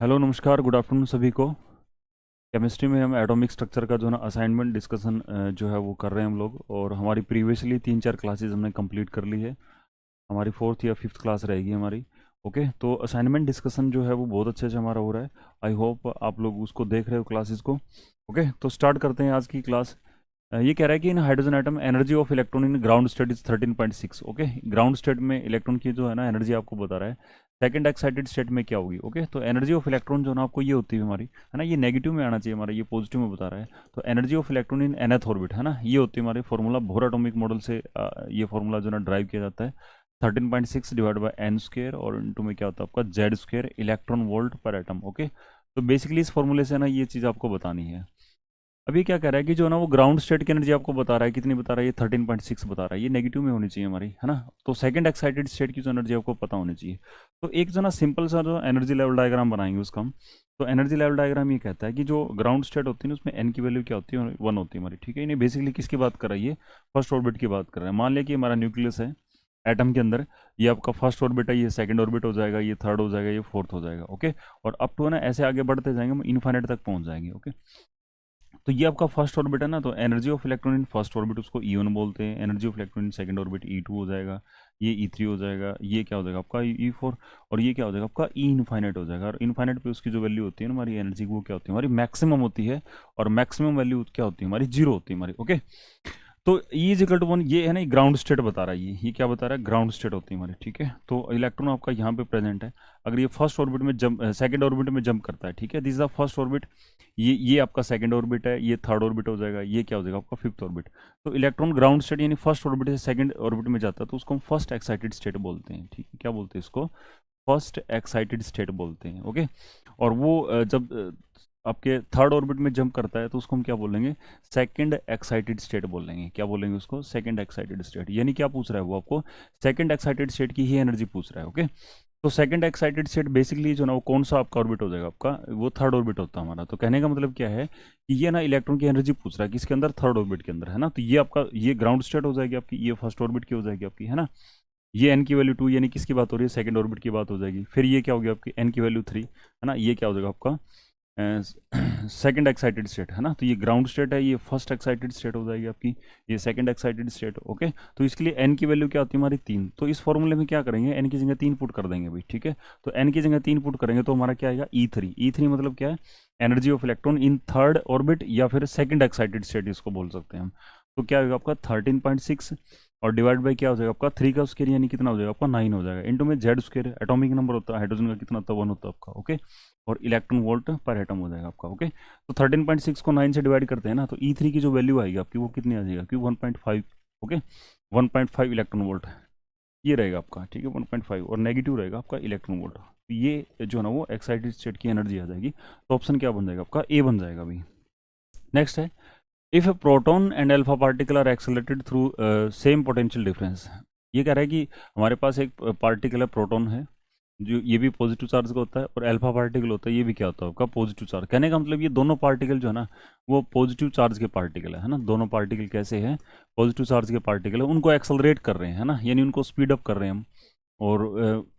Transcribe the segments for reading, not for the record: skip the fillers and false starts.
Hello नमस्कार good afternoon सभी को। केमिस्ट्री में हम एटॉमिक स्ट्रक्चर का जो है ना असाइनमेंट डिस्कशन जो है वो कर रहे हैं हम लोग। और हमारी प्रीवियसली 3-4 क्लासेस हमने कंप्लीट कर ली है। हमारी फोर्थ या फिफ्थ क्लास रहेगी हमारी। ओके, तो असाइनमेंट डिस्कशन जो है वो बहुत अच्छे से हमारा हो रहा है। आई होप आप लोग उसको देख रहे हो क्लासेस को। ओके, तो स्टार्ट करते हैं आज की क्लास। ये कह रहा है कि in hydrogen atom energy of electron in ground state is 13.6। Okay, ground state में इलेक्ट्रॉन की जो है ना एनर्जी आपको बता रहा है। सेकंड एक्साइटेड स्टेट में क्या होगी। ओके, तो एनर्जी ऑफ इलेक्ट्रॉन जो है ना आपको ये होती है हमारी, है ना, ये नेगेटिव में आना चाहिए हमारा, ये पॉजिटिव में बता रहा है। तो energy of electron in nth orbit, है ना, ये होती है हमारी फॉर्मूला बोहर एटॉमिक मॉडल से। ये फॉर्मूला जो है ना ड्राइव किया जाता है 13.6 डिवाइड बाई एन स्क्र और इंटू में क्या होता है आपका जेड स्क्र इलेक्ट्रॉन वोल्ट पर एटम। ओके, तो बेसिकली इस फॉर्मूले से ना ये चीज़ आपको बतानी है। अभी क्या कह रहा है कि जो ना वो ग्राउंड स्टेट की एनर्जी आपको बता रहा है, कितनी बता रहा है, ये 13.6 बता रहा है। ये नेगेटिव में होनी चाहिए हमारी, है ना। तो सेकंड एक्साइटेड स्टेट की जो एनर्जी आपको पता होनी चाहिए। तो एक जो ना सिंपल सा जो एनर्जी लेवल डायग्राम बनाएंगे उसका हम। तो एनर्जी लेवल डायग्राम ये कहता है कि जो ग्राउंड स्टेट होती है ना उसमें एन की वैल्यू क्या होती है, 1 होती है हमारी, ठीक है। इन्हें बेसिकली किसकी बात कर रहा है, ये फर्स्ट ऑर्बिट की बात कर रहा है। मान लिया कि हमारा न्यूक्लियस है एटम के अंदर, ये आपका फर्स्ट ऑर्बिट है, ये सेकंड ऑर्बिट हो जाएगा, ये थर्ड हो जाएगा, ये फोर्थ हो जाएगा। ओके, और अप टू है ना ऐसे आगे बढ़ते जाएंगे, हम इनफाइनाइट तक पहुंच जाएंगे। ओके, तो ये आपका फर्स्ट ऑर्बिट है ना, तो energy of electron in first orbit उसको E1 बोलते हैं। Energy of electron in second orbit E2 हो जाएगा, ये E3 हो जाएगा, ये क्या हो जाएगा आपका E4, और ये क्या हो जाएगा आपका E इनफाइनाइट हो जाएगा। और इनफाइनाइट पे उसकी जो वैल्यू होती है ना हमारी एनर्जी की, वो क्या होती है हमारी मैक्सिमम होती है। और मैक्सिमम वैल्यू क्या होती है हमारी, जीरो होती है हमारी। ओके, तो ई इज इक्वल टू 1, ये है ना ग्राउंड स्टेट बता रहा है। ये क्या बता रहा है, ग्राउंड स्टेट होती है हमारी, ठीक है। तो इलेक्ट्रॉन आपका यहाँ पे प्रेजेंट है। अगर ये फर्स्ट ऑर्बिट में जंप, सेकंड ऑर्बिट में जंप करता है, ठीक है, this is the first orbit. ये आपका सेकंड ऑर्बिट है, ये थर्ड ऑर्बिट हो जाएगा, ये क्या हो जाएगा आपका फिफ्थ ऑर्बिट। तो इलेक्ट्रॉन ग्राउंड स्टेट यानी फर्स्ट ऑर्बिट से सेकंड ऑर्बिट में जाता है, तो उसको हम फर्स्ट एक्साइटेड स्टेट बोलते हैं, ठीक है। क्या बोलते हैं इसको, फर्स्ट एक्साइटेड स्टेट बोलते हैं। ओके, और वो जब आपके थर्ड ऑर्बिट में जंप करता है तो उसको हम क्या बोलेंगे, सेकंड एक्साइटेड स्टेट बोलेंगे। क्या बोलेंगे उसको, सेकंड एक्साइटेड स्टेट। यानी क्या पूछ रहा है वो आपको, सेकंड एक्साइटेड स्टेट की ही एनर्जी पूछ रहा है। ओके, तो सेकंड एक्साइटेड स्टेट बेसिकली जो ना वो कौन सा आपका ऑर्बिट हो जाएगा, आपका वो थर्ड ऑर्बिट होता है हमारा। तो कहने का मतलब क्या है कि ये ना इलेक्ट्रॉन की एनर्जी पूछ रहा है किसके अंदर, थर्ड ऑर्बिट के अंदर, है ना। तो ये आपका ये ग्राउंड स्टेट हो जाएगी आपकी, ये फर्स्ट ऑर्बिट की हो जाएगी आपकी, है ना। ये एन की वैल्यू 2 यानी किसकी बात हो रही है, सेकंड ऑर्बिट की बात हो जाएगी। फिर ये क्या हो गया आपकी एन की वैल्यू 3, है ना। ये क्या हो जाएगा आपका सेकंड एक्साइटेड स्टेट, है ना। तो ये ग्राउंड स्टेट है, ये फर्स्ट एक्साइटेड स्टेट हो जाएगी आपकी, ये सेकंड एक्साइटेड स्टेट। ओके, तो इसके लिए एन की वैल्यू क्या होती है हमारी 3। तो इस फॉर्मूले में क्या करेंगे, एन की जगह 3 पुट कर देंगे भाई, ठीक है। तो एन की जगह 3 पुट करेंगे तो हमारा क्या आएगा E3। E3 मतलब क्या है, energy of electron in third orbit या फिर सेकंड एक्साइटेड स्टेट इसको बोल सकते हैं हम। तो क्या होगा आपका 13.6 और डिवाइड बाई क्या हो जाएगा आपका 3 का स्क्वायर यानी कितना हो जाएगा आपका 9 हो जाएगा। इंटू में जेड स्क्वायर एटॉमिक नंबर होता है हाइड्रोजन का, कितना होता है 1 होता है आपका। ओके, और इलेक्ट्रॉन वोल्ट पर एटम हो जाएगा आपका। ओके, तो 13.6 को 9 से डिवाइड करते हैं ना, तो E3 की जो वैल्यू आएगी आपकी वो कितनी आ जाएगा, क्योंकि 1.5। ओके, 1.5 इलेक्ट्रॉन वोल्ट ये रहेगा आपका, ठीक है, 1.5, और नेगेटिव रहेगा आपका इलेक्ट्रॉन वोल्ट। तो ये जो है ना वो एक्साइटेड स्टेट की एनर्जी आ जाएगी। तो ऑप्शन क्या बन जाएगा आपका, ए बन जाएगा अभी। नेक्स्ट है, if a proton and alpha particle are accelerated through same potential difference. ये कह रहा है कि हमारे पास एक पार्टिकल है, प्रोटॉन है, जो ये भी पॉजिटिव चार्ज का होता है, और अल्फा पार्टिकल होता है, ये भी क्या होता है आपका पॉजिटिव चार्ज। कहने का मतलब ये दोनों पार्टिकल जो है ना वो पॉजिटिव चार्ज के पार्टिकल है ना। दोनों पार्टिकल कैसे हैं, पॉजिटिव चार्ज के पार्टिकल है, उनको एक्सेलरेट कर रहे हैं, है ना, यानी उनको स्पीड अप कर रहे हैं हम। और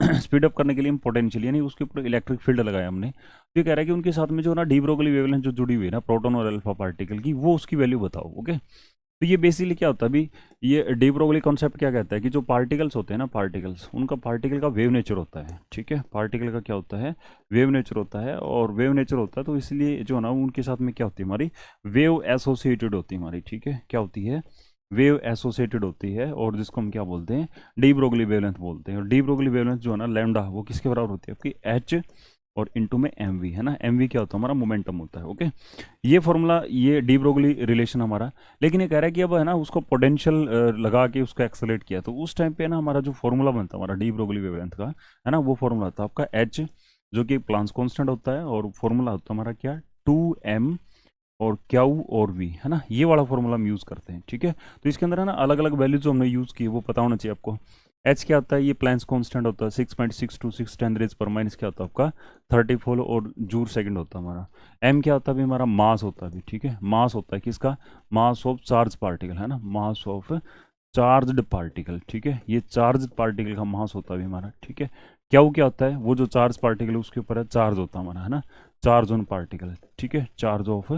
स्पीड अप करने के लिए हम पोटेंशियल यानी उसके ऊपर इलेक्ट्रिक फील्ड लगाया हमने। तो ये कह रहा है कि उनके साथ में जो ना डी ब्रोगली वेवलेंथ जो जुड़ी हुई है ना प्रोटॉन और अल्फा पार्टिकल की, वो उसकी वैल्यू बताओ। ओके, तो ये बेसिकली क्या होता है अभी, ये डी ब्रोगली कॉन्सेप्ट क्या कहता है कि जो पार्टिकल्स होते हैं ना, पार्टिकल्स, उनका पार्टिकल का वेव नेचर होता है, ठीक है। पार्टिकल का क्या होता है, वेव नेचर होता है। और वेव नेचर होता है तो इसलिए जो है ना उनके साथ में क्या होती है हमारी, वेव एसोसिएटेड होती है हमारी, ठीक है। क्या होती है, वेव एसोसिएटेड होती है, और जिसको हम क्या बोलते हैं, डी ब्रोगली वेवलेंथ बोलते हैं। और डी ब्रोगली वेवलेंथ जो है ना लैम्डा, वो किसके बराबर होती है आपकी, एच और इनटू में एम वी, है ना। एम वी क्या होता है हमारा, मोमेंटम होता है। ओके, ये फॉर्मूला, ये डी ब्रोगली रिलेशन हमारा। लेकिन ये कह रहा है कि अब है ना उसको पोटेंशियल लगा के उसको एक्सेलरेट किया, तो उस टाइम पे ना हमारा जो फॉर्मूला बनता है हमारा डी ब्रोगली वेवलेंथ का, है ना, वो फॉर्मूला था आपका एच, जो कि प्लांक्स कांस्टेंट होता है, और फॉर्मूला होता है हमारा क्या, 2m और क्यू और वी, है ना। ये वाला फॉर्मूला हम यूज़ करते हैं, ठीक है। तो इसके अंदर है ना अलग अलग वैल्यूज जो हमने यूज़ की वो पता होना चाहिए आपको। एच क्या होता है, ये प्लांक्स कांस्टेंट होता है 6.626 10 रेज पर माइनस क्या होता है आपका 34 और जूल सेकंड होता है हमारा। एम क्या होता है अभी हमारा, मास होता है अभी, ठीक है। मास होता है किसका, मास ऑफ चार्ज पार्टिकल, है ना, मास ऑफ चार्ज्ड पार्टिकल, ठीक है। ये चार्ज पार्टिकल का मास होता है अभी हमारा, ठीक है। क्यू क्या होता है, वो जो चार्ज पार्टिकल उसके ऊपर है चार्ज होता है हमारा, है ना, चार्ज ऑन पार्टिकल, ठीक है, चार्ज ऑफ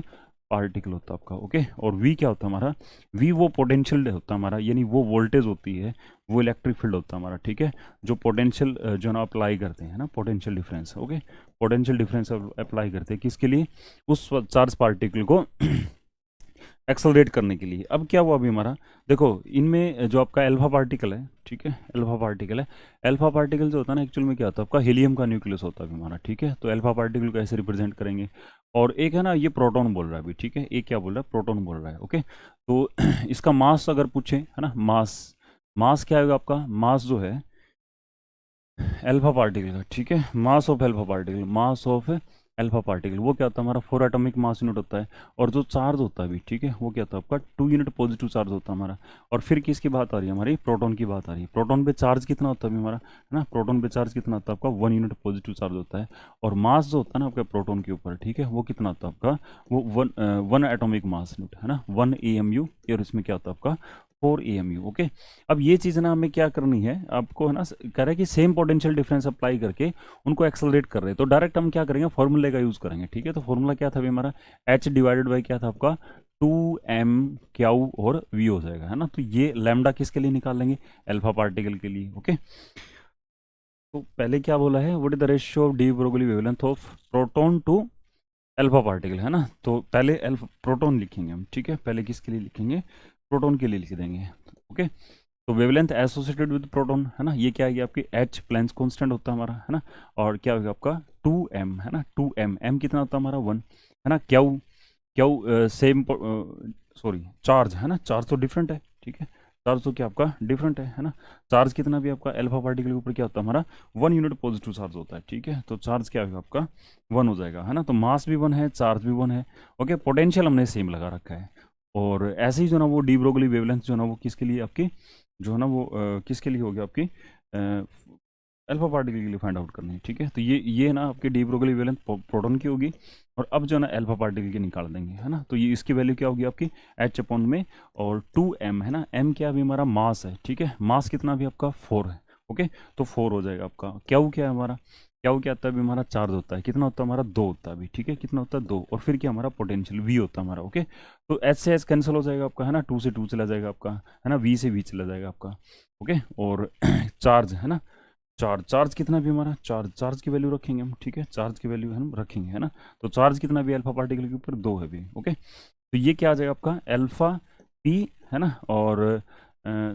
पार्टिकल होता है आपका, ओके। और वी क्या होता है हमारा, वी वो पोटेंशियल होता है हमारा, यानी वो वोल्टेज होती है, वो इलेक्ट्रिक फील्ड होता है हमारा, ठीक है, जो पोटेंशियल जो है ना अप्लाई करते हैं ना, potential difference, okay, potential difference apply करते हैं किसके लिए, उस चार्ज पार्टिकल को एक्सेलरेट करने के लिए। अब क्या हुआ अभी हमारा, देखो इनमें जो आपका एल्फा पार्टिकल है, ठीक है, एल्फा पार्टिकल है, एल्फा पार्टिकल जो होता है ना एक्चुअल में क्या होता है आपका, हीलियम का न्यूक्लियस होता है अभी हमारा, ठीक है। तो एल्फा पार्टिकल को ऐसे रिप्रेजेंट करेंगे, और एक है ना ये प्रोटॉन बोल रहा है अभी, ठीक है, एक क्या बोल रहा है, प्रोटॉन बोल रहा है, ओके। तो इसका मास अगर पूछे, है ना, मास, मास क्या होगा आपका, मास जो है एल्फा पार्टिकल का, ठीक है, mass of alpha particle, mass of alpha particle वो क्या होता है हमारा 4 एटॉमिक मास यूनिट होता है। और जो चार्ज होता है भी, ठीक है, वो क्या होता है आपका 2 यूनिट पॉजिटिव चार्ज होता है हमारा। और फिर किसकी बात आ रही है हमारी, प्रोटॉन की बात आ रही है। प्रोटॉन पे चार्ज कितना होता है अभी हमारा, है ना, प्रोटॉन पे चार्ज कितना होता है आपका 1 यूनिट पॉजिटिव चार्ज होता है। और मास जो होता है ना आपका प्रोटॉन के ऊपर, ठीक है, वो कितना होता है आपका, वो वन एटॉमिक मास यूनिट, है ना, 1 AMU। और इसमें क्या होता है आपका 4 AMU, ओके। अब ये चीज़ ना हमें क्या करनी है आपको, है ना, कह रहा है कि सेम पोटेंशियल डिफरेंस अप्लाई करके उनको एक्सेलरेट कर रहे हैं। तो डायरेक्ट हम क्या करेंगे, फॉर्मूले का यूज़ करेंगे, ठीक है। तो फॉर्मूला क्या था अभी हमारा, H डिवाइडेड बाई क्या था आपका 2m और v हो जाएगा, है ना। तो ये लैम्डा किसके लिए निकाल लेंगे, एल्फा पार्टिकल के लिए, ओके। तो पहले क्या बोला है, what is the ratio of de Broglie wavelength of proton to alpha particle, है ना। तो पहले एल्फा प्रोटॉन लिखेंगे हम, ठीक है, पहले किसके लिए लिखेंगे, प्रोटॉन के लिए लिख देंगे, ओके। तो वेवलेंथ एसोसिएटेड विद प्रोटॉन, है ना, ये क्या है आपकी एच प्लैंक्स कांस्टेंट होता है हमारा, है ना। और क्या होगा आपका 2m, है ना, 2m, m कितना होता है हमारा 1, है ना। Q, Q same, sorry charge, है ना, चार्ज तो डिफरेंट है, ठीक है, चार्ज तो क्या आपका डिफरेंट है ना। चार्ज कितना भी आपका एल्फा पार्टिकल के ऊपर क्या होता है हमारा 1 यूनिट पॉजिटिव चार्ज होता है, ठीक है। तो चार्ज क्या होगा आपका 1 हो जाएगा, है ना। तो मास भी 1 है, चार्ज भी 1 है, ओके। पोटेंशियल हमने सेम लगा रखा है। और ऐसे ही जो ना वो डी ब्रोगली वेवलेंथ जो ना वो किसके लिए आपकी, जो है ना वो किसके लिए होगी आपकी, अल्फा पार्टिकल के लिए फाइंड आउट करनी है, ठीक है। तो ये ना आपकी डी ब्रोगली वेवलेंथ प्रोटॉन की होगी। और अब जो है ना अल्फा पार्टिकल की निकाल देंगे, है ना। तो ये इसकी वैल्यू क्या होगी आपकी एच अपॉन में, और 2m, है ना, m क्या अभी हमारा मास है, ठीक है, मास कितना भी आपका 4 है, ओके। तो 4 हो जाएगा आपका। क्या क्या है हमारा, क्या क्या आता है अभी हमारा चार्ज होता है, कितना होता है हमारा 2 होता है अभी, ठीक है, कितना होता है 2। और फिर क्या हमारा पोटेंशियल v होता है हमारा, ओके। तो h से h कैंसिल हो जाएगा आपका, है ना, 2 से 2 चला जाएगा आपका, है ना, v से v चला जाएगा आपका, ओके। और चार्ज, है ना, चार्ज, चार्ज कितना भी हमारा, चार्ज, चार्ज की वैल्यू रखेंगे हम, ठीक है, चार्ज की वैल्यू हम रखेंगे, है ना। तो चार्ज कितना भी अल्फा पार्टिकल के ऊपर 2 है भी, ओके। तो ये क्या आ जाएगा आपका अल्फा पी, है ना, और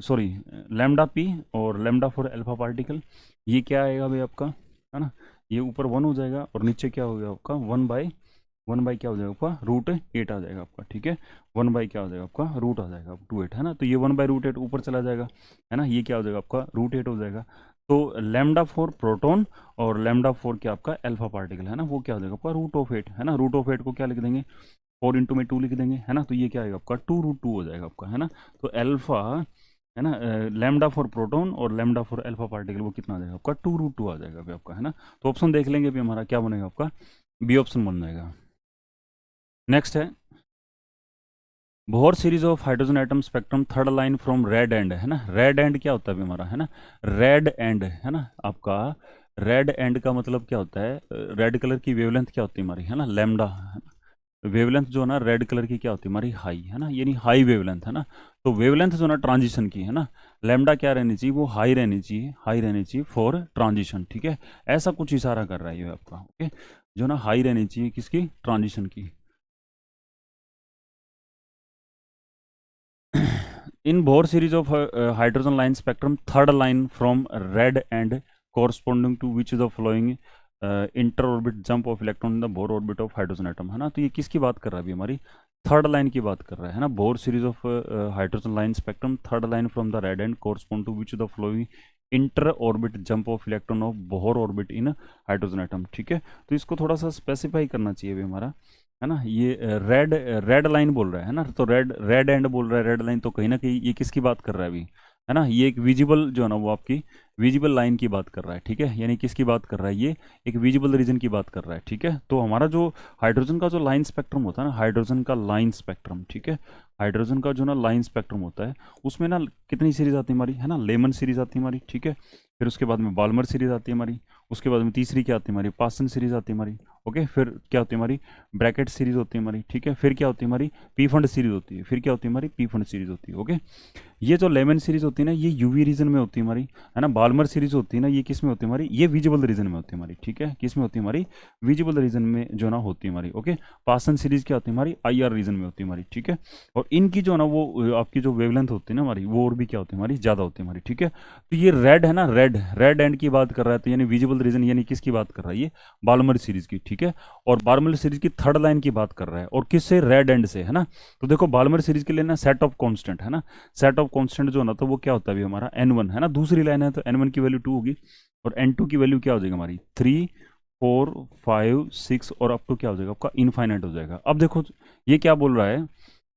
सॉरी लैम्डा पी और लैम्डा फॉर अल्फा पार्टिकल। ये क्या आएगा भाई आपका, है ना, ये ऊपर 1 हो जाएगा और नीचे क्या हो गया आपका 1 बाई क्या हो जाएगा आपका √8 आ जाएगा आपका, ठीक है। 1 बाई क्या हो जाएगा आपका रूट आ जाएगा 2/8, है ना। तो ये 1/√8 ऊपर चला जाएगा, है ना, ये क्या हो जाएगा आपका √8 हो जाएगा। तो लैम्डा फोर प्रोटॉन और लैम्डा फोर क्या आपका अल्फा पार्टिकल, है ना, वो क्या हो जाएगा आपका √8, है ना। √8 को क्या लिख देंगे 4 इंटू में 2 लिख देंगे, है ना। तो ये क्या आएगा आपका 2√2 हो जाएगा आपका, है ना। तो अल्फा, है ना, लैम्डा फॉर प्रोटॉन और लैम्डा फॉर अल्फा पार्टिकल वो कितना आ जाएगा आपका 2√2 आ जाएगा अभी आपका, है ना। तो ऑप्शन देख लेंगे अभी हमारा क्या बनेगा आपका, बी ऑप्शन बन जाएगा। नेक्स्ट है Bohr series of hydrogen atom spectrum third line from red and, है ना। रेड एंड क्या होता है अभी हमारा, है ना, रेड एंड, है ना आपका रेड एंड का मतलब क्या होता है, रेड कलर की वेवलेंथ क्या होती है हमारी, है ना, लैम्डा, है ना। वेवलेंथ जो है ना रेड कलर की क्या होती है हमारी हाई, है ना, यानी हाई वेवलेंथ, है ना। तो वेवलेंथ जो ना ट्रांजिशन की, है ना, लैम्डा क्या रहनी चाहिए, वो हाई रहनी चाहिए, हाई रहनी चाहिए फॉर ट्रांजिशन, ठीक है। ऐसा कुछ इशारा कर रहा है ये आपका, ओके, जो ना हाई रहनी चाहिए किसकी, ट्रांजिशन की। In Bohr series of hydrogen line spectrum, third line from red and corresponding to which of the following inter-orbit jump of electron in the Bohr orbit of hydrogen atom, है ना। तो ये किसकी बात कर रहा है अभी हमारी थर्ड लाइन की बात कर रहा है ना। Bohr series of hydrogen line spectrum, third line from the red end correspond to which of the following inter orbit jump of electron of Bohr orbit in hydrogen atom, ठीक है। तो इसको थोड़ा सा स्पेसिफाई करना चाहिए अभी हमारा, है ना। ये रेड रेड लाइन बोल रहा है ना, तो रेड रेड एंड बोल रहा है, रेड लाइन, तो कहीं ना कहीं ये किसकी बात कर रहा है अभी, है ना। ये एक विजिबल जो है ना वो आपकी विजिबल लाइन की बात कर रहा है, ठीक है, यानी किसकी बात कर रहा है, ये एक विजिबल रीजन की बात कर रहा है, ठीक है। तो हमारा जो हाइड्रोजन का जो लाइन स्पेक्ट्रम होता है ना, हाइड्रोजन का लाइन स्पेक्ट्रम, ठीक है, हाइड्रोजन का जो ना लाइन स्पेक्ट्रम होता है उसमें ना कितनी सीरीज आती है हमारी, है ना, लेमन सीरीज आती है हमारी, ठीक है। फिर उसके बाद में बाल्मर सीरीज आती है हमारी, उसके बाद में तीसरी क्या आती है हमारी, पासन सीरीज आती है हमारी, ओके। फिर क्या होती है हमारी, ब्रैकेट सीरीज होती है हमारी, ठीक है। फिर क्या होती है हमारी, पी फंड सीरीज होती है, फिर क्या होती है हमारी, पी फंड सीरीज होती है, ओके। ये जो लेमन सीरीज होती है ना, ये यूवी रीजन में होती है हमारी, है ना। बाल्मर सीरीज होती है ना, ये किस में होती है हमारी, ये विजिबल रीजन में होती है हमारी, ठीक है, किस में होती है हमारी, विजिबल रीजन में जो ना होती है हमारी, ओके। पासन सीरीज क्या होती है हमारी, आईआर रीजन में होती है हमारी, ठीक है। और इनकी जो ना वो आपकी जो वेवलेंथ होती है ना हमारी, वो और भी क्या होती है हमारी, ज़्यादा होती है हमारी, ठीक है। तो ये रेड है ना, रेड रेड एंड की बात कर रहा है, तो यानी विजिबल रीजन यानी किसकी बात कर रहा है, ये बाल्मर सीरीज की, ठीक है। और बाल्मर सीरीज की थर्ड लाइन की बात कर रहा है, और किससे, रेड एंड से, है ना। तो देखो बाल्मर सीरीज के लिए ना सेट ऑफ कांस्टेंट है ना, सेट ऑफ कांस्टेंट जो ना, तो वो क्या होता है अभी हमारा n1, है ना, दूसरी लाइन है तो n1 की वैल्यू 2 होगी, और n2 की वैल्यू क्या हो जाएगी हमारी, 3 4 5 6 और अप टू क्या हो जाएगा आपका, इनफाइनाइट हो जाएगा। अब देखो ये क्या बोल रहा है,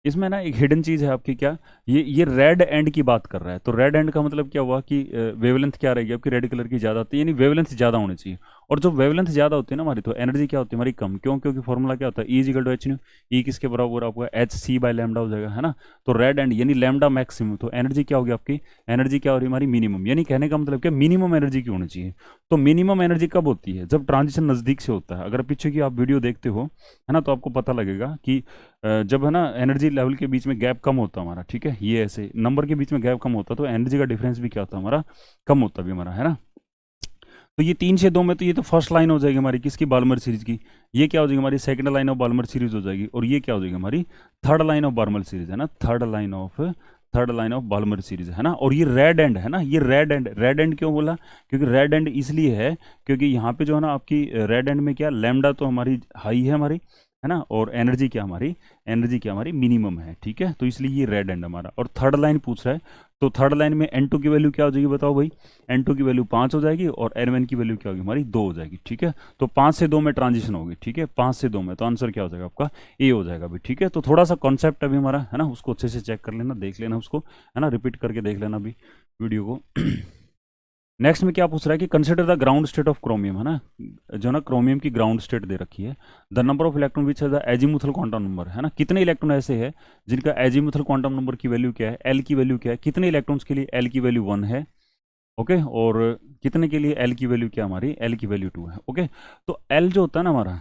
इसमें ना एक हिडन चीज है आपकी, क्या, ये रेड एंड की बात कर रहा है। तो रेड एंड का मतलब क्या हुआ कि वेवलेंथ क्या रहेगी आपकी, रेड कलर की ज्यादा होती है, यानी वेवलेंथ ज्यादा होनी चाहिए। और जो वेवलेंथ ज्यादा होती है ना हमारी, तो एनर्जी क्या होती है हमारी, कम। क्यों, क्योंकि फॉर्मूला क्या होता है, E is equal to H new, ई किसके बराबर आपका, एच सी बाय लैम्डा हो जाएगा, है ना। तो रेड एंड यानी लैम्डा मैक्सिमम, तो एनर्जी क्या होगी आपकी, एनर्जी क्या हो रही है हमारी, मिनिमम। यानी कहने का मतलब क्या, मिनिमम एनर्जी की होनी चाहिए। तो मिनिमम एनर्जी कब होती है, जब ट्रांजिशन नजदीक से होता है। अगर पीछे की आप वीडियो देखते हो, है ना, तो आपको पता लगेगा कि जब है ना एनर्जी लेवल के बीच में गैप कम होता है हमारा, ठीक है, ये ऐसे नंबर के बीच में गैप कम होता है, तो एनर्जी का डिफरेंस भी क्या होता है हमारा, कम होता भी हमारा, है ना। तो ये 3 से 2 में, तो ये तो फर्स्ट लाइन हो जाएगी हमारी किसकी, बाल्मर सीरीज की। ये क्या हो जाएगी हमारी, second line of Balmer series हो जाएगी। और ये क्या हो जाएगी हमारी, third line of Balmer series, है ना, third line of Balmer series, है ना। और ये रेड एंड है ना, ये रेड एंड क्यों बोला, क्योंकि रेड एंड इसलिए है क्योंकि यहाँ पे जो है ना आपकी रेड एंड में क्या, लैम्डा तो हमारी हाई है हमारी, है ना, और एनर्जी क्या हमारी मिनिमम है, ठीक है। तो इसलिए ये रेड एंड हमारा। और थर्ड लाइन पूछ रहा है, तो थर्ड लाइन में n2 की वैल्यू क्या हो जाएगी बताओ भाई, n2 की वैल्यू 5 हो जाएगी, और n1 की वैल्यू क्या होगी हमारी, 2 हो जाएगी, ठीक है। तो 5 से 2 में ट्रांजिशन होगी, ठीक है, 5 से 2 में, तो आंसर क्या हो जाएगा आपका, ए हो जाएगा अभी, ठीक है। तो थोड़ा सा कॉन्सेप्ट अभी हमारा, है ना, उसको अच्छे से चेक कर लेना, देख लेना उसको, है ना, रिपीट करके देख लेना अभी वीडियो को। नेक्स्ट में क्या पूछ रहा है कि consider the ground state of chromium, है ना, जो ना क्रोमियम की ग्राउंड स्टेट दे रखी है। The number of electron which है द एजीमुथल क्वांटम नंबर, है ना, कितने इलेक्ट्रॉन ऐसे हैं जिनका एजीमुथल क्वांटम नंबर की वैल्यू क्या है, एल की वैल्यू क्या है, कितने इलेक्ट्रॉन्स के लिए एल की वैल्यू 1 है, ओके। और कितने के लिए एल की वैल्यू क्या हमारी, एल की वैल्यू 2 है, ओके। तो एल जो होता है ना हमारा,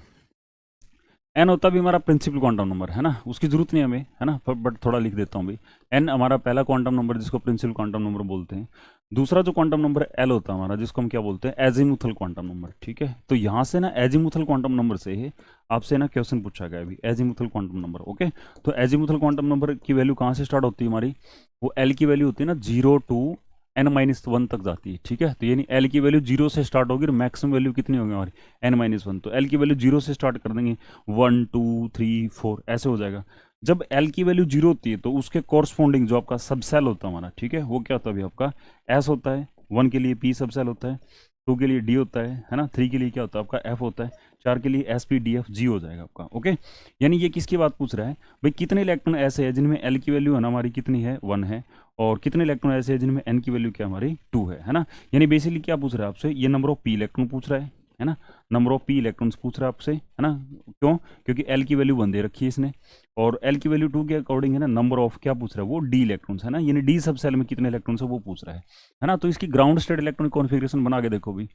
एन होता भी हमारा प्रिंसिपल क्वांटम नंबर, है ना, उसकी जरूरत नहीं हमें, है ना, बट थोड़ा लिख देता हूँ भाई। एन हमारा पहला क्वांटम नंबर जिसको प्रिंसिपल क्वांटम नंबर बोलते हैं। दूसरा जो क्वांटम नंबर एल होता है हमारा, जिसको हम क्या बोलते हैं, एजीमुथल क्वांटम नंबर, ठीक है। तो यहाँ से ना एजीमुथल क्वांटम नंबर से ही आपसे ना क्वेश्चन पूछा गया अभी, एजीमुथल क्वांटम नंबर, ओके। तो एजीमुथल क्वांटम नंबर की वैल्यू कहाँ से स्टार्ट होती है हमारी, वो एल की वैल्यू होती है ना 0 to n-1 तक जाती है, ठीक है। तो यानी एल की वैल्यू 0 से स्टार्ट होगी और मैक्सिमम वैल्यू कितनी होगी हमारी, n-1। तो एल की वैल्यू 0 से स्टार्ट कर देंगे, 1 2 3 4 ऐसे हो जाएगा। जब एल की वैल्यू 0 होती है तो उसके कॉरस्पॉन्डिंग जो आपका सबसेल होता है हमारा, ठीक है, वो क्या होता है अभी आपका, एस होता है, 1 के लिए पी सबसेल होता है, 2 के लिए डी होता है ना, 3 के लिए क्या होता है आपका एफ होता है, 4 के लिए S P D F G हो जाएगा आपका, ओके। यानी ये किसकी बात पूछ रहा है भाई, कितने इलेक्ट्रॉन ऐसे हैं जिनमें एल की वैल्यू है ना हमारी कितनी है, 1 है, और कितने इलेक्ट्रॉन ऐसे हैं जिनमें एन की वैल्यू क्या हमारी 2 है ना। यानी बेसिकली क्या पूछ रहा है आपसे, ये नंबर ऑफ पी इलेक्ट्रॉन पूछ रहा है ना, नंबर ऑफ पी इलेक्ट्रॉन्स पूछ रहा है आपसे, है ना। क्यों, क्योंकि एल की वैल्यू 1 दे रखी है इसने, और एल की वैल्यू 2 के अकॉर्डिंग है ना, नंबर ऑफ क्या पूछ रहा है वो, डी इलेक्ट्रॉन्स, है ना, यानी डी सब सेल में कितने इलेक्ट्रॉन्स है वो पूछ रहा है ना। तो इसकी ग्राउंड स्टेट इलेक्ट्रॉनिक कॉन्फ़िगरेशन बना के देखो भी।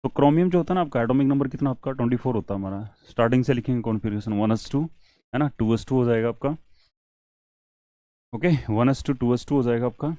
तो क्रोमियम जो होता है ना आपका, एटॉमिक नंबर कितना आपका 24 होता है हमारा, स्टार्टिंग से लिखेंगे कॉन्फ़िगरेशन 1s2, है ना, 2s2 हो जाएगा आपका, ओके, 1s2 2s2 हो जाएगा आपका।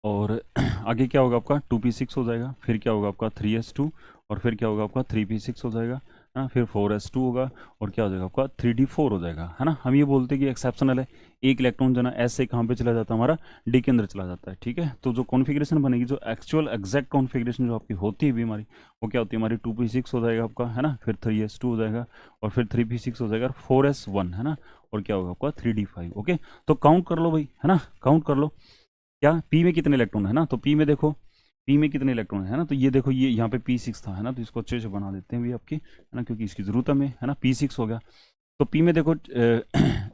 और आगे क्या होगा आपका 2p6 हो जाएगा, फिर क्या होगा आपका 3s2, और फिर क्या होगा आपका 3p6 हो जाएगा, है ना, फिर 4s2 होगा, और क्या हो जाएगा आपका 3d4 हो जाएगा, है ना। हम ये बोलते हैं कि एक्सेप्शनल है, एक इलेक्ट्रॉन जो ना एस से कहाँ पे चला जाता है हमारा, डी के अंदर चला जाता है, ठीक है। तो जो कॉन्फ़िगरेशन बनेगी, जो एक्चुअल एग्जैक्ट कॉन्फ़िगरेशन जो आपकी होती है भी हमारी, वो क्या होती है हमारी 2p6 हो जाएगा आपका, है ना, फिर 3s2 हो जाएगा, और फिर 3p6 हो जाएगा, 4s1, है ना, और क्या होगा आपका 3d5, ओके। तो काउंट कर लो भाई, है ना, काउंट कर लो, क्या पी में कितने इलेक्ट्रॉन है ना, तो पी में देखो, पी में कितने इलेक्ट्रॉन है ना, तो ये देखो, ये यहाँ पे p6 था, है ना, तो इसको अच्छे से बना देते हैं भी आपकी, है ना, क्योंकि इसकी ज़रूरत हमें, है ना, p6 हो गया। तो पी में देखो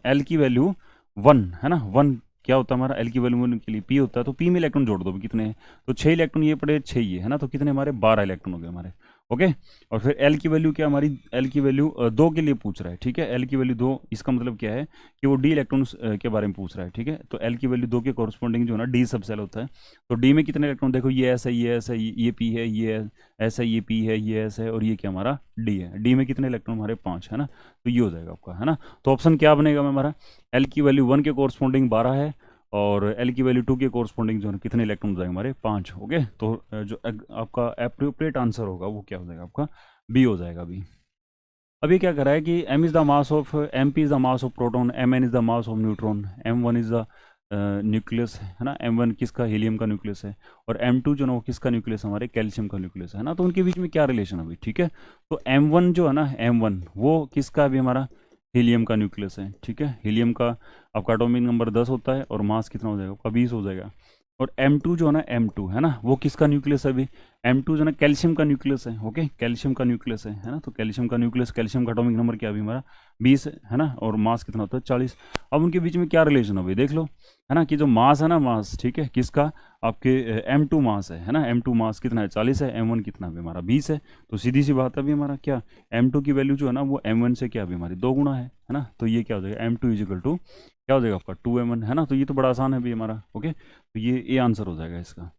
एल की वैल्यू 1 है ना, 1 क्या होता है हमारा, एल की वैल्यू के लिए पी होता है, तो पी में इलेक्ट्रॉन जोड़ दो, कितने हैं, तो 6 इलेक्ट्रॉन ये पड़े, 6 ये है ना, तो कितने हमारे 12 इलेक्ट्रॉन हो गए हमारे। ओके, और फिर एल की वैल्यू क्या हमारी, एल की वैल्यू 2 के लिए पूछ रहा है, ठीक है, एल की वैल्यू 2, इसका मतलब क्या है कि वो डी इलेक्ट्रॉन्स के बारे में पूछ रहा है, ठीक है, तो एल की वैल्यू 2 के कॉरस्पॉन्डिंग जो है ना डी सब सेल होता है। तो डी में कितने इलेक्ट्रॉन, देखो ये एस है, ये एस है, ये पी है, ये एस है, ये पी है, ये एस है, और ये क्या हमारा डी है। डी में कितने इलेक्ट्रॉन हमारे 5 है ना, तो ये हो जाएगा आपका, है ना। तो ऑप्शन क्या बनेगा हमारा, एल की वैल्यू 1 के कॉरस्पॉन्डिंग 12 है, और एल की वैल्यू 2 के कॉरस्पॉन्डिंग जो है कितने इलेक्ट्रॉन हो जाएंगे हमारे 5। ओके, तो जो आपका अप्रोप्रिएट आंसर होगा वो क्या हो जाएगा आपका, बी हो जाएगा बी। अभी क्या कर रहा है कि m is the mass of, M P is the mass of proton, M N is the mass of neutron, M one is the nucleus, है ना, एम वन किसका, हीलियम का न्यूक्लियस है, और एम टू जो ना वो किसका न्यूक्लियस, हमारे कैल्शियम का न्यूक्लियस है ना। तो उनके बीच में क्या रिलेशन है अभी, ठीक है, तो एम वन जो है ना, एम वन वो किसका अभी हमारा हीलियम का न्यूक्लियस है, ठीक है, हीलियम का आपका एटॉमिक नंबर 10 होता है, और मास कितना हो जाएगा आपका 20 हो जाएगा। और M2 जो है ना, M2 है ना, वो किसका न्यूक्लियस है अभी, M2 जो है ना कैल्शियम का न्यूक्लियस है। ओके, कैल्शियम का न्यूक्लियस है ना, तो कैल्शियम का न्यूक्लियस, कैल्शियम का एटॉमिक नंबर क्या अभी हमारा 20 है ना, और मास कितना होता है 40। अब उनके बीच में क्या रिलेशन है भाई, देख लो, है ना, कि जो मास है ना, मास, ठीक है, किसका, आपके M2 मास है ना, M2 मास कितना है 40 है, M1 कितना भी हमारा 20 है। तो सीधी सी बात है अभी हमारा क्या, M2 की वैल्यू जो है ना वो M1 से क्या अभी हमारी 2 गुना है ना, तो ये क्या हो जाएगा, M2 इजिकल टू क्या हो जाएगा आपका 2M1, है ना। तो ये तो बड़ा आसान है अभी हमारा। ओके, तो ये आंसर हो जाएगा इसका।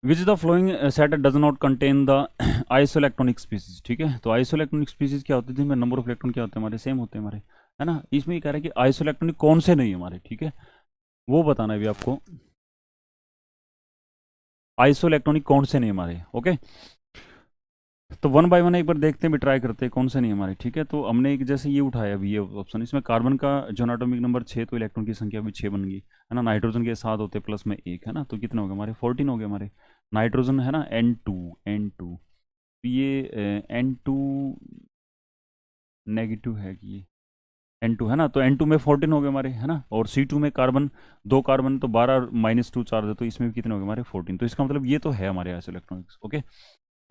Which the flowing set does not contain the isoelectronic species, ठीक है, तो आइसोइलेक्ट्रॉनिक स्पीसीज क्या होती है, जिनमें नंबर ऑफ इलेक्ट्रॉन क्या होते हैं हमारे सेम होते हैं हमारे, है ना। इसमें ये कह रहा है कि आइसोइलेक्ट्रॉनिक कौन से नहीं हमारे, ठीक है, वो बताना है भी आपको, आइसोइलेक्ट्रॉनिक कौन से नहीं हमारे। ओके, तो वन बाय वन एक बार देखते हैं भी, ट्राई करते हैं कौन से नहीं हमारे, ठीक है। तो हमने एक जैसे ये उठाया अभी ये ऑप्शन, इसमें कार्बन का जो एटॉमिक नंबर 6, तो इलेक्ट्रॉन की संख्या भी 6 बन गई, है ना। नाइट्रोजन के 7 होते प्लस में 1, है ना, तो कितने हो गए हमारे 14 हो गए हमारे। नाइट्रोजन है ना N2, तो ये N2 नेगेटिव है कि ये N2 है ना, तो N2 में 14 हो गए हमारे, है ना। और C2 में कार्बन, 2 कार्बन तो 12 -2 चार्ज है, तो इसमें भी कितने हो गए हमारे 14। तो इसका मतलब ये तो है हमारे आइसो इलेक्ट्रॉनिक्स। ओके,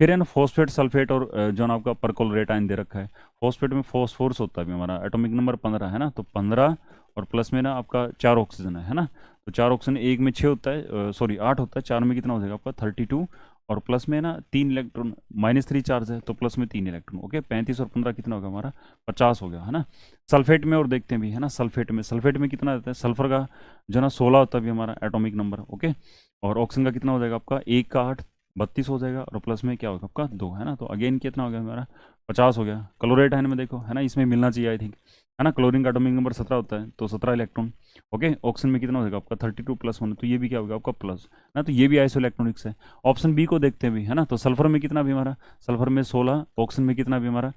फिर है ना फॉस्फेट, सल्फेट, और जो ना आपका परक्लोरेट आयन दे रखा है। फॉस्फेट में फॉस्फोरस होता है भी हमारा, एटॉमिक नंबर 15 है ना, तो 15, और प्लस में ना आपका 4 ऑक्सीजन है ना, तो 4 ऑक्सीजन, एक में 6 होता है, सॉरी 8 होता है, 4 में कितना हो जाएगा आपका 32, और प्लस में ना 3 इलेक्ट्रॉन, -3 चार्ज है, तो प्लस में 3 इलेक्ट्रॉन। ओके, 35 और 15 कितना होगा हमारा 50 हो गया, है ना। सल्फेट में और देखते हैं भी, है ना, सल्फेट में कितना रहता है, सल्फर का जो ना 16 होता है भी हमारा एटॉमिक नंबर। ओके, और ऑक्सीजन का कितना हो जाएगा आपका, 1 का 8, 32 हो जाएगा, और प्लस में क्या होगा आपका 2, है ना, तो अगेन कितना हो गया हमारा 50 हो गया। क्लोरेट आयन में देखो, है ना, इसमें मिलना चाहिए आई थिंक, है ना, क्लोरीन का एटॉमिक नंबर 17 होता है, तो 17 इलेक्ट्रॉन। ओके, ऑक्सीजन में कितना हो जाएगा आपका 32 + 1, तो ये भी क्या होगा आपका प्लस, ना, तो ये भी आइसो इलेक्ट्रॉनिक्स है। ऑप्शन बी को देखते हैं भी, है ना, तो सल्फर में कितना भी हमारा, सल्फर में 16, ऑक्सीजन में कितना भी हमारा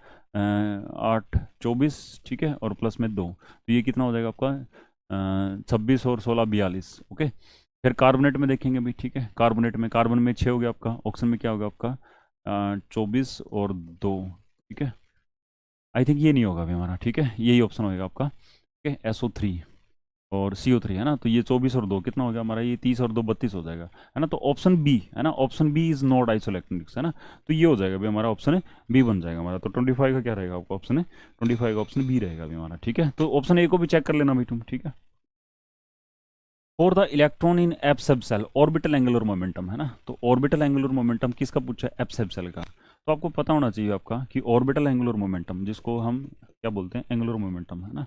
8, 24, ठीक है, और प्लस में 2, तो ये कितना हो जाएगा आपका 26, और 16 42। ओके, फिर कार्बोनेट में देखेंगे भी, ठीक है, कार्बोनेट में, कार्बन में 6 हो गया आपका, ऑक्सीजन में क्या होगा आपका 24 और 2, ठीक है। आई थिंक ये नहीं होगा अभी हमारा, ठीक है, यही ऑप्शन होगा आपका, ठीक है, SO3 और CO3, है ना, तो ये 24 और 2 कितना हो गया हमारा, ये 30 और 2 32 हो जाएगा, है ना। तो ऑप्शन बी, है ना, ऑप्शन बी इज नॉट आइसोइलेक्ट्रॉनिक्स, है ना, तो ये हो जाएगा अभी हमारा ऑप्शन है बी बन जाएगा हमारा। तो 25 का क्या रहेगा आपका ऑप्शन है, 25 का ऑप्शन बी रहेगा अभी हमारा, ठीक है। तो ऑप्शन ए को भी चेक कर लेना भाई तुम, ठीक है। For the electron in F सब सेल ऑर्बिटल एंगुलर मोमेंटम, है ना, तो ऑर्बिटल एंगुलर मोमेंटम किसका पूछा है, एफ सब सेल का। तो आपको पता होना चाहिए आपका कि ऑर्बिटल एंगुलर मोमेंटम, जिसको हम क्या बोलते हैं, एंगुलर मोमेंटम, है ना,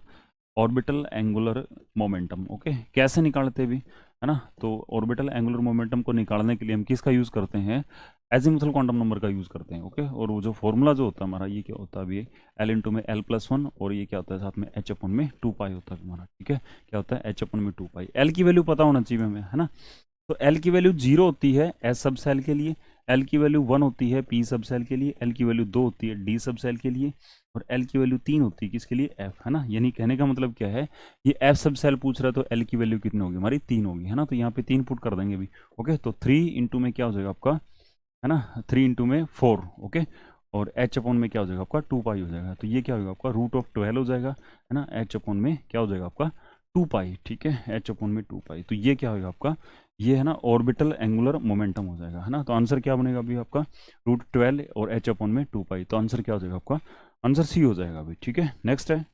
ऑर्बिटल एंगुलर मोमेंटम। ओके, कैसे निकालते भी, है ना, तो ऑर्बिटल एंगुलर मोमेंटम को निकालने के लिए हम किसका यूज़ करते हैं, एजीमुथल क्वांटम नंबर का यूज़ करते हैं। ओके, और वो जो फॉर्मूला जो होता है हमारा, ये क्या होता है अभी, L में L+1, और ये क्या होता है साथ में H/2π होता है हमारा, ठीक है, क्या होता है H/2π। L की वैल्यू पता होना चाहिए हमें, है ना, तो L की वैल्यू 0 होती है S सब सेल के लिए, L की वैल्यू 1 होती है P सब सेल के लिए, L की वैल्यू 2 होती है D सब सेल के लिए, और L की वैल्यू 3 होती है किसके लिए, F, है ना। यानी कहने का मतलब क्या है, ये F सब सेल पूछ रहा है, तो L की वैल्यू कितनी होगी हमारी 3 होगी, है ना, तो यहाँ पे 3 पुट कर देंगे अभी। ओके, तो 3 इंटू में क्या हो जाएगा आपका, है ना, 3 इंटू में 4। ओके, और H/, में क्या हो जाएगा आपका 2π हो जाएगा, तो ये क्या होगा आपका √12 हो जाएगा, है ना, H/, में क्या हो जाएगा आपका 2π, ठीक है, H/, में 2π, तो ये क्या होगा आपका, ये है ना ऑर्बिटल एंगुलर मोमेंटम हो जाएगा, है ना। तो आंसर क्या बनेगा अभी आपका √12 और H/, में 2π, तो आंसर क्या हो जाएगा आपका, आंसर सी हो जाएगा अभी, ठीक है। नेक्स्ट है,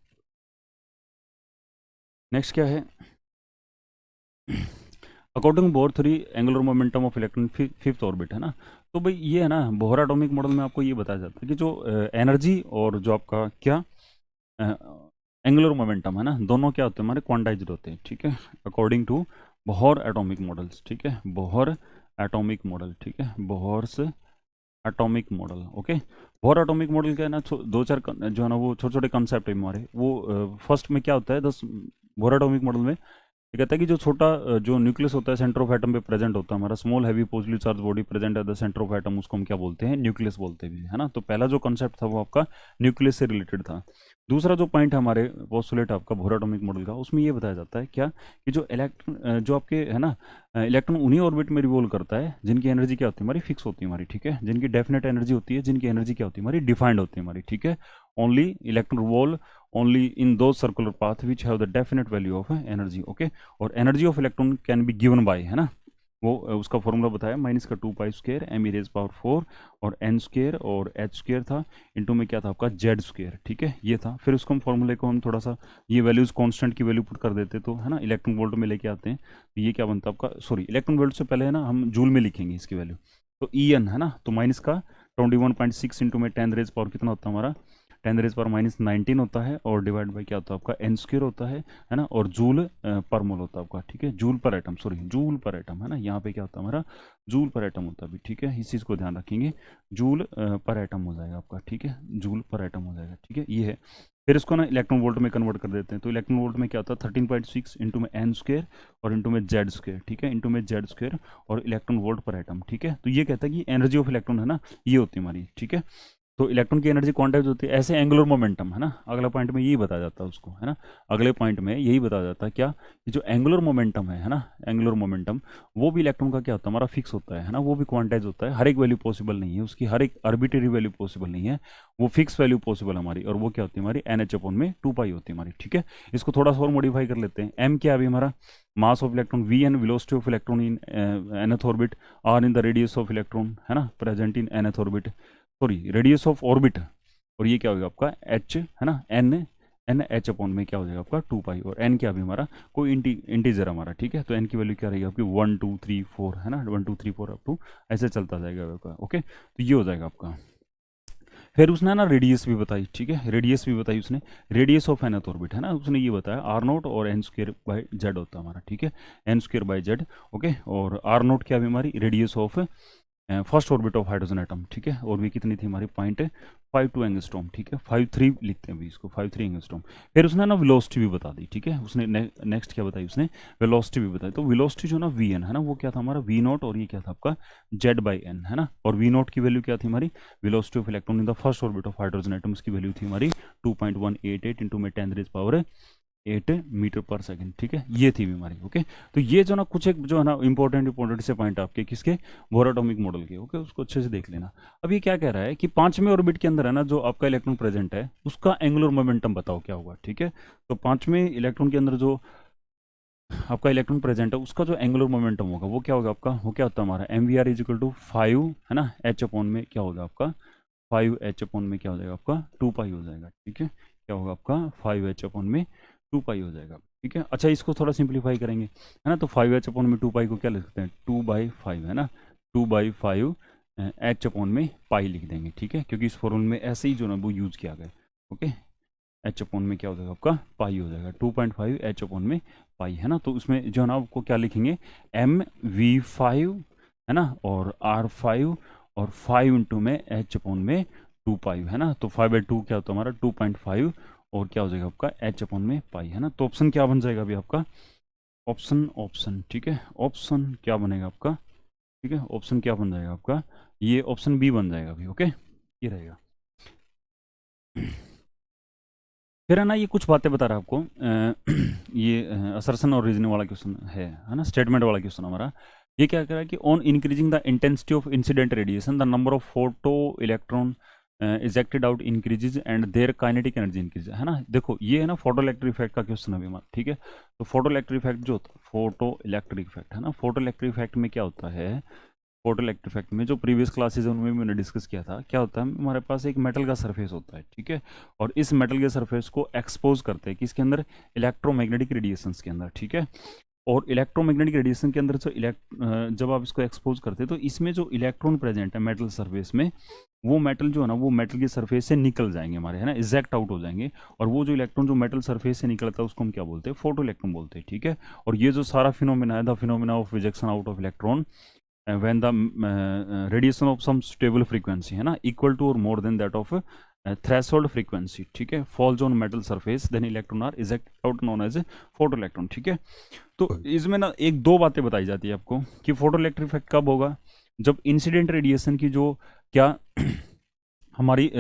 नेक्स्ट क्या है, according bore three angular momentum of electron fifth orbit है ना। तो भाई ये है ना, बोहर एटॉमिक मॉडल में आपको ये बताया जाता है कि जो एनर्जी और जो आपका क्या एंगुलर मोमेंटम है ना, दोनों क्या होते हैं हमारे, क्वांटाइज्ड होते हैं, ठीक है, according to Bohr atomic models, ठीक है, बोहर एटॉमिक मॉडल, ठीक है, Bohr's atomic model. Okay, Bohr atomic model क्या है ना, दो चार जो है ना वो छोटे छोटे कॉन्सेप्ट है हमारे, वो फर्स्ट में क्या होता है, दस बोहर एटॉमिक मॉडल में ये कहता है कि जो छोटा जो न्यूक्लियस होता है सेंटर ऑफ एटम पे प्रेजेंट होता है हमारा, small heavy positively charge body present at the centre of atom, उसको हम क्या बोलते हैं, न्यूक्लियस बोलते हैं भी, है ना। तो पहला जो कॉन्सेप्ट था वो आपका न्यूक्लियस से रिलेटेड था। दूसरा जो पॉइंट है हमारे पोस्टुलेट आपका बोहर एटॉमिक मॉडल का, उसमें ये बताया जाता है क्या, कि जो इलेक्ट्रॉन जो आपके है ना, इलेक्ट्रॉन उन्हीं ऑर्बिट में रिवॉल्व करता है जिनकी एनर्जी क्या होती है हमारी, फिक्स होती है हमारी, ठीक है, जिनकी डेफिनेट एनर्जी होती है, जिनकी एनर्जी क्या होती है हमारी, डिफाइंड होती है हमारी, ठीक है। Only electron revolve only in दो circular path which have the definite value of energy. Okay, और energy of electron can be given by, है ना, वो उसका फॉर्मूला बताया, माइनस का 2 pi square m e raise power 4 और एन स्क्वायर और एच स्क्वायर था, इनटू में क्या था आपका जेड स्क्वायर, ठीक है, ये था। फिर उसको हम फॉर्मूले को हम थोड़ा सा ये वैल्यूज कांस्टेंट की वैल्यू पुट कर देते तो, है ना, इलेक्ट्रॉन वोल्ट में लेके आते हैं, तो ये क्या बनता है आपका, सॉरी इलेक्ट्रॉन वोल्ट से पहले है ना हम जूल में लिखेंगे इसकी वैल्यू, तो ई एन है ना, तो माइनस का 21.6 इंटू में 10 रेज पावर कितना होता है हमारा, 10 रेज पावर -19 होता है, और डिवाइड बाई क्या होता है आपका एन स्क्वायर होता है ना, और जूल पर मोल होता है आपका, ठीक है, जूल पर एटम, सॉरी जूल पर एटम, है ना, यहाँ पे क्या होता है हमारा, जूल पर एटम होता है भी, ठीक है, इस चीज़ को ध्यान रखेंगे, जूल पर एटम हो जाएगा आपका, ठीक है, जूल पर एटम हो जाएगा, ठीक है, ये है। फिर इसको ना इलेक्ट्रॉन वोल्ट में कन्वर्ट कर देते हैं, तो इलेक्ट्रॉन वोल्ट में क्या होता है 13.6 इंटू में एन स्क्वायर और इंटू में जेड स्क्वायर, ठीक है, इंटू में जेड स्क्वायर और इलेक्ट्रॉन वोल्ट पर एटम, ठीक है। तो ये कहता है कि एनर्जी ऑफ इलेक्ट्रॉन है ना, ये होती है हमारी, ठीक है। तो इलेक्ट्रॉन की एनर्जी क्वांटाइज होती है, ऐसे एंगुलर मोमेंटम, है ना, अगला पॉइंट में यही बताया जाता है उसको, है ना, अगले पॉइंट में यही बताया जाता है क्या, कि जो एंगुलर मोमेंटम है ना, एंगुलर मोमेंटम वो भी इलेक्ट्रॉन का क्या होता है हमारा, फिक्स होता है ना, वो भी क्वांटाइज होता है, हर एक वैल्यू पॉसिबल नहीं है उसकी, हर एक आर्बिट्रेरी वैल्यू पॉसिबल नहीं है, वो फिक्स वैल्यू पॉसिबल हमारी, और वो क्या होती है हमारी, एन एच अपॉन में 2 पाई होती है हमारी, ठीक है। इसको थोड़ा सा और मॉडिफाई कर लेते हैं, एम क्या अभी हमारा, mass of electron, V N velocity of electron in nth orbit, R in the radius of electron, है ना, present in nth orbit, sorry radius of orbit, और ये क्या होगा आपका एच, है ना, एन, एन एच अपॉन में क्या हो जाएगा आपका 2 पाई, और एन क्या अभी हमारा कोई इंटीजर हमारा, ठीक है, तो एन की वैल्यू क्या रहेगी आपकी 1 2 3 4, है ना, 1 2 3 4 अप टू ऐसे चलता जाएगा आपका। ओके, तो ये हो जाएगा आपका। फिर उसने ना रेडियस भी बताई, ठीक है, रेडियस भी बताई उसने, रेडियस ऑफ एनथ ऑर्बिट, है ना, उसने ये बताया आर नोट और एन स्क्र बाई जेड होता है हमारा, ठीक है, N square by Z. Okay, और आर नोट क्या भी हमारी radius of first orbit of hydrogen atom, ठीक है, और भी कितनी थी हमारी 0.52 एंगस्ट्रॉम, ठीक है, 53 लिखते हैं अभी इसको, 53 एंगस्ट्रॉम। फिर उसने ना वेलोसिटी भी बता दी, ठीक है, उसने नेक्स्ट क्या बताई उसने, वेलोसिटी भी बताई। तो वेलोसिटी जो ना वी एन है ना, वो क्या था हमारा वी नॉट, और ये क्या था आपका जेड बाई एन, है ना, और वी नॉट की वैल्यू क्या थी हमारी, velocity of electron in the first orbit of hydrogen atom, की वैल्यू थी हमारी 2.188 इंटू में 10 रेज पावर 8 मीटर पर सेकंड, ठीक है, ये थी बीमारी। ओके, तो ये जो ना कुछ एक जो है ना इंपॉर्टेंट से पॉइंट आपके किसके, बोहर एटॉमिक मॉडल के। ओके, उसको अच्छे से देख लेना। अब ये क्या कह रहा है कि पांचवें ऑर्बिट के अंदर है ना जो आपका इलेक्ट्रॉन प्रेजेंट है उसका एंगुलर मोमेंटम बताओ क्या होगा, ठीक है। तो पांचवें इलेक्ट्रॉन के अंदर जो आपका इलेक्ट्रॉन प्रेजेंट है उसका जो एंगुलर मोमेंटम होगा वो क्या होगा आपका, वो क्या होता है हमारा M V R is equal to 5, है ना, एच अपॉन में क्या होगा आपका 5 एच अपॉन में क्या हो जाएगा आपका 2 पाई हो जाएगा, ठीक है, क्या होगा आपका 5 एच अपॉन में 2 पाई हो जाएगा, ठीक है। अच्छा, इसको थोड़ा सिंप्लीफाई करेंगे, है ना, तो 5 एच अपॉन में 2 पाई को क्या लिख सकते हैं 2/5, है ना, 2/5 एच अपॉन में पाई लिख देंगे, ठीक है, क्योंकि इस फॉर्मूले में ऐसे ही जो ना वो यूज़ किया गया। ओके, एच अपॉन में क्या हो जाएगा आपका पाई हो जाएगा, 2.5 एच अपॉन में पाई, है ना। तो उसमें जो है ना आपको क्या लिखेंगे MV5, है ना, और R5 और 5 इंटू में एच अपॉन में 2 पाई, है ना, तो 5/2 क्या होता है हमारा 2.5 और क्या हो जाएगा आपका एच अपॉन में पाई, है ना। तो ऑप्शन क्या बन जाएगा अभी आपका, ऑप्शन, ठीक है, ऑप्शन क्या बनेगा आपका, ठीक है, ऑप्शन क्या बन जाएगा आपका, ये ऑप्शन बी बन जाएगा अभी। ओके, ये रहेगा। फिर है ना ये कुछ बातें बता रहा है आपको, ये असर्शन और रीजनिंग वाला क्वेश्चन है ना, स्टेटमेंट वाला क्वेश्चन हमारा। ये क्या कह रहा है कि on increasing the intensity of incident radiation the number of photo electron ejected out increases and their kinetic energy increase, है ना। देखो ये है ना फोटो इलेक्ट्रिक इफेक्ट का क्वेश्चन अभी हमारा, ठीक है। तो फोटो इलेक्ट्रिक इफेक्ट जो होता है, फोटो इलेक्ट्रिक इफेक्ट, है ना, फोटो इलेक्ट्रिक इफेक्ट में क्या होता है, फोटो इलेक्ट्रिक इफेक्ट में जो प्रीवियस क्लासेज है उनमें भी मैंने डिस्कस किया था, क्या होता है हमारे पास एक मेटल का सरफेस होता है, ठीक है, और इस मेटल के सरफेस को एक्सपोज करते हैं किसके अंदर, इलेक्ट्रोमैग्नेटिक रेडिएशंस के अंदर, ठीक है। और इलेक्ट्रोमैग्नेटिक रेडिएशन के अंदर जो जब आप इसको एक्सपोज करते हैं तो इसमें जो इलेक्ट्रॉन प्रेजेंट है मेटल सरफेस में, वो मेटल जो है ना वो मेटल की सरफेस से निकल जाएंगे हमारे, है ना, इजेक्ट आउट हो जाएंगे। और वो जो इलेक्ट्रॉन जो मेटल सरफेस से निकलता है उसको हम क्या बोलते हैं, फोटो इलेक्ट्रॉन बोलते हैं, ठीक है। और ये जो सारा फिनोमिना है, the phenomena of rejection out of electron when the radiation of some stable frequency, है ना, इक्वल टू और more than that of threshold frequency, ठीक है, falls on metal surface, then electron are eject out known as photo electron, ठीक है। तो इसमें ना एक दो बातें बताई जाती है आपको कि फोटो इलेक्ट्रिक इफेक्ट कब होगा, जब इंसिडेंट रेडिएशन की जो क्या हमारी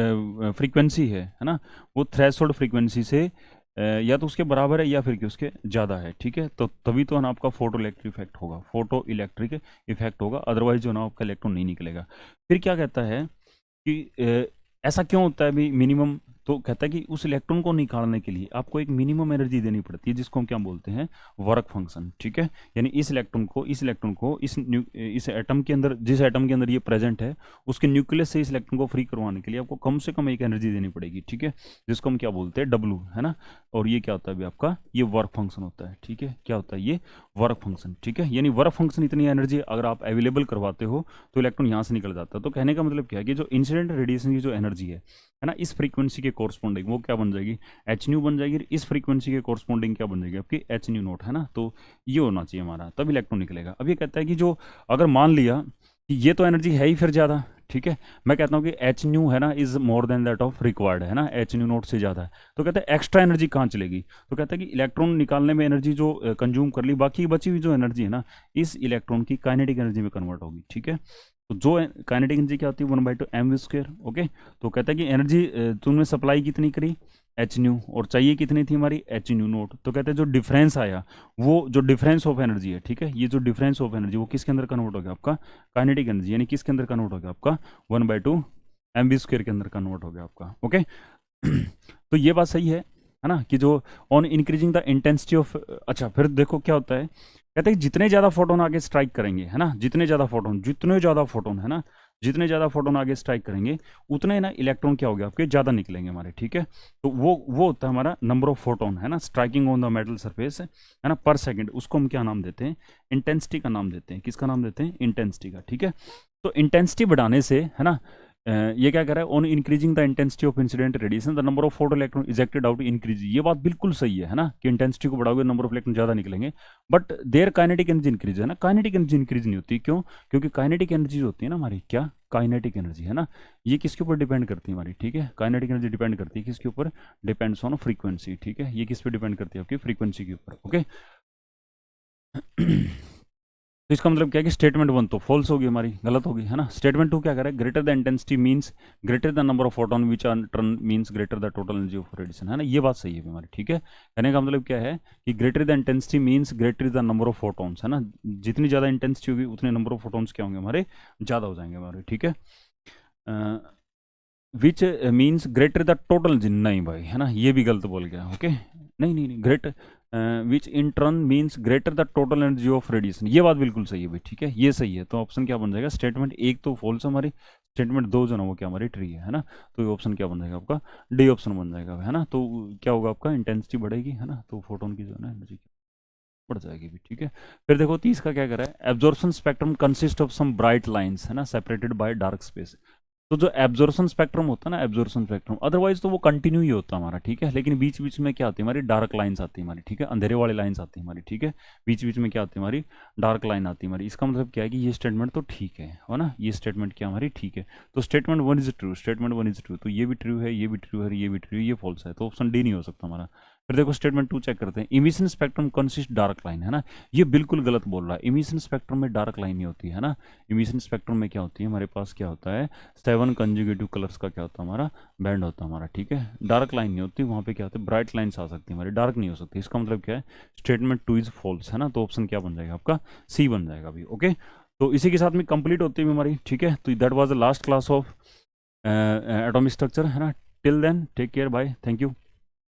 फ्रीक्वेंसी है ना, वो थ्रेशोल्ड फ्रीक्वेंसी से या तो उसके बराबर है या फिर कि उसके ज़्यादा है, ठीक है। तो तभी तो ना आपका फोटो इलेक्ट्रिक इफेक्ट होगा, फोटो इलेक्ट्रिक इफेक्ट होगा, अदरवाइज जो ना आपका इलेक्ट्रॉन नहीं निकलेगा। फिर क्या कहता है कि ऐसा क्यों होता है भी मिनिमम, तो कहता है कि उस इलेक्ट्रॉन को निकालने के लिए आपको एक मिनिमम एनर्जी देनी पड़ती है, जिसको हम क्या बोलते हैं, वर्क फंक्शन, ठीक है। यानी इस इलेक्ट्रॉन को इस एटम के अंदर, जिस एटम के अंदर ये प्रेजेंट है, उसके न्यूक्लियस से इस इलेक्ट्रॉन को फ्री करवाने के लिए आपको कम से कम एक एनर्जी देनी पड़ेगी, ठीक है, जिसको हम क्या बोलते हैं, डब्लू, है ना। और ये क्या होता है भी आपका, ये वर्क फंक्शन होता है, ठीक है। क्या होता है ये, वर्क फंक्शन, ठीक है। यानी वर्क फंक्शन इतनी एनर्जी अगर आप अवेलेबल करवाते हो तो इलेक्ट्रॉन यहाँ से निकल जाता है। तो कहने का मतलब क्या है कि जो इंसिडेंट रेडिएशन की जो एनर्जी है ना, इस फ्रीक्वेंसी के कोरस्पॉन्डिंग वो क्या बन जाएगी, एच न्यू बन जाएगी। इस फ्रीक्वेंसी के कोरस्पॉन्डिंग क्या बन जाएगी आपकी, एच न्यू नोट, है ना। तो ये होना चाहिए हमारा, तब इलेक्ट्रॉन निकलेगा। अब ये कहता है कि जो अगर मान लिया कि ये तो एनर्जी है ही फिर ज़्यादा, ठीक है, मैं कहता हूँ कि एच न्यू है ना is more than that of required, है ना, एच न्यू नोट से ज़्यादा है, तो कहते हैं एक्स्ट्रा एनर्जी कहाँ चलेगी, तो कहता है कि इलेक्ट्रॉन निकालने में एनर्जी जो कंज्यूम कर ली, बाकी बची हुई जो एनर्जी है ना, इस इलेक्ट्रॉन की काइनेटिक एनर्जी में कन्वर्ट होगी, ठीक है। तो जो काइनेटिक एनर्जी क्या होती है, 1/2 mv², ओके। तो कहता है कि एनर्जी तुमने सप्लाई कितनी करी, एच न्यू, और चाहिए कितनी थी हमारी, एच न्यू नोट। तो कहते हैं जो डिफरेंस आया, वो जो डिफरेंस ऑफ एनर्जी है, ठीक है, ये जो डिफरेंस ऑफ एनर्जी वो किसके अंदर कन्वर्ट हो गया आपका, काइनेटिक एनर्जी, यानी किसके अंदर कन्वर्ट हो गया आपका, 1/2 mv² के अंदर कन्वर्ट हो गया आपका, ओके। तो ये बात सही है ना, कि जो on increasing the intensity of, अच्छा फिर देखो क्या होता है, कहते हैं जितने ज़्यादा फोटोन आगे स्ट्राइक करेंगे, है ना, जितने ज़्यादा फोटोन, है ना, जितने ज़्यादा फोटोन आगे स्ट्राइक करेंगे उतने ना इलेक्ट्रॉन क्या हो गया आपके, ज़्यादा निकलेंगे हमारे, ठीक है। तो वो होता है हमारा नंबर ऑफ फोटोन, है ना, striking on the metal surface, है ना, पर सेकेंड। उसको हम क्या नाम देते हैं, इंटेंसिटी का नाम देते हैं। किसका नाम देते हैं, इंटेंसिटी का, ठीक है। तो इंटेंसिटी बढ़ाने से, है ना, ये क्या कह रहा है, on increasing the intensity of incident radiation the number of photo electron ejected out increase. ये बात बिल्कुल सही है ना, कि इंटेंसिटी को बढ़ाओगे नंबर ऑफ इलेक्ट्रॉन ज़्यादा निकलेंगे, but their kinetic energy increase, है ना, काइनेटिक एनर्जी इंक्रीज नहीं होती। क्यों, क्योंकि काइनेटिक एनर्जी जो होती है ना हमारी, क्या काइनेटिक एनर्जी, है ना, ये किसके ऊपर डिपेंड करती है हमारी, ठीक है। काइनेटिक एनर्जी डिपेंड करती है किसके ऊपर, डिपेंड्स ऑन फ्रीक्वेंसी, ठीक है। ये किस पे डिपेंड करती है आपकी, फ्रीक्वेंसी के ऊपर, ओके। तो इसका मतलब क्या है कि स्टेटमेंट 1 तो फॉल्स होगी हमारी, गलत होगी, है ना। स्टेटमेंट 2 क्या कह रहा है, greater the intensity means greater the number of photon which are turn means greater the total energy of radiation, है ना। ये बात सही है हमारी, ठीक है। कहने का मतलब क्या है कि greater the intensity means greater the number of photons, है ना, जितनी ज़्यादा इंटेंसिटी होगी उतने नंबर ऑफ फोटोन्स क्या होंगे हमारे, ज़्यादा हो जाएंगे हमारे, ठीक है। Which means greater the total, नहीं भाई, है ना, ये भी गलत बोल गया, ओके। नहीं great which in turn means greater the total energy of radiation, ये बात बिल्कुल सही है भाई, ठीक है, ये सही है। तो ऑप्शन क्या बन जाएगा, स्टेटमेंट 1 तो फॉल्स हमारी, स्टेटमेंट 2 जो ना वो क्या हमारी ट्री है ना। तो ये ऑप्शन क्या बन जाएगा आपका, डी ऑप्शन बन जाएगा, है ना। तो क्या होगा आपका, इंटेंसिटी बढ़ेगी, है ना, तो फोटोन की जो है ना एनर्जी बढ़ जाएगी भी, ठीक है। फिर देखो 30 का क्या कर रहा है, absorption spectrum consist of some bright lines, है ना, सेपरेटेड बाय डार्क स्पेस। तो जो एब्जॉर्प्शन स्पेक्ट्रम होता है ना, एब्जॉर्प्शन स्पेक्ट्रम, अदरवाइज तो वो कंटिन्यू ही होता है हमारा, ठीक है। लेकिन बीच बीच में क्या आती है हमारी, डार्क लाइंस आती है हमारी, ठीक है, अंधेरे वाली लाइंस आती है हमारी, ठीक है। बीच बीच में क्या आती है हमारी, डार्क लाइन आती है हमारी। इसका मतलब क्या है कि ये स्टेटमेंट तो ठीक है ना, ये स्टेटमेंट क्या हमारी ठीक है। तो statement 1 is true, statement 1 is true, तो ये भी ट्रू है, ये भी ट्रू है, ये भी ट्रू, ये फॉल्स है, तो ऑप्शन डी नहीं हो सकता हमारा। फिर देखो स्टेटमेंट 2 चेक करते हैं, emission spectrum consist dark line, है ना, ये बिल्कुल गलत बोल रहा है। इमिशन स्पेक्ट्रम में डार्क लाइन नहीं होती है ना, इमिशन स्पेक्ट्रम में क्या होती है हमारे पास, क्या होता है 7 कंजुगेटिव कलर्स का क्या होता है हमारा, बैंड होता है हमारा, ठीक है। डार्क लाइन नहीं होती वहाँ पे, क्या होता है ब्राइट लाइन्स आ सकती है हमारी, डार्क नहीं हो सकती। इसका मतलब क्या है, स्टेटमेंट 2 इज फॉल्स, है ना। तो ऑप्शन क्या बन जाएगा आपका, सी बन जाएगा अभी, ओके। तो इसी के साथ में कंप्लीट होती है हमारी, ठीक है। तो that was the last class of atomic structure, है ना। Till then take care, bye, thank you.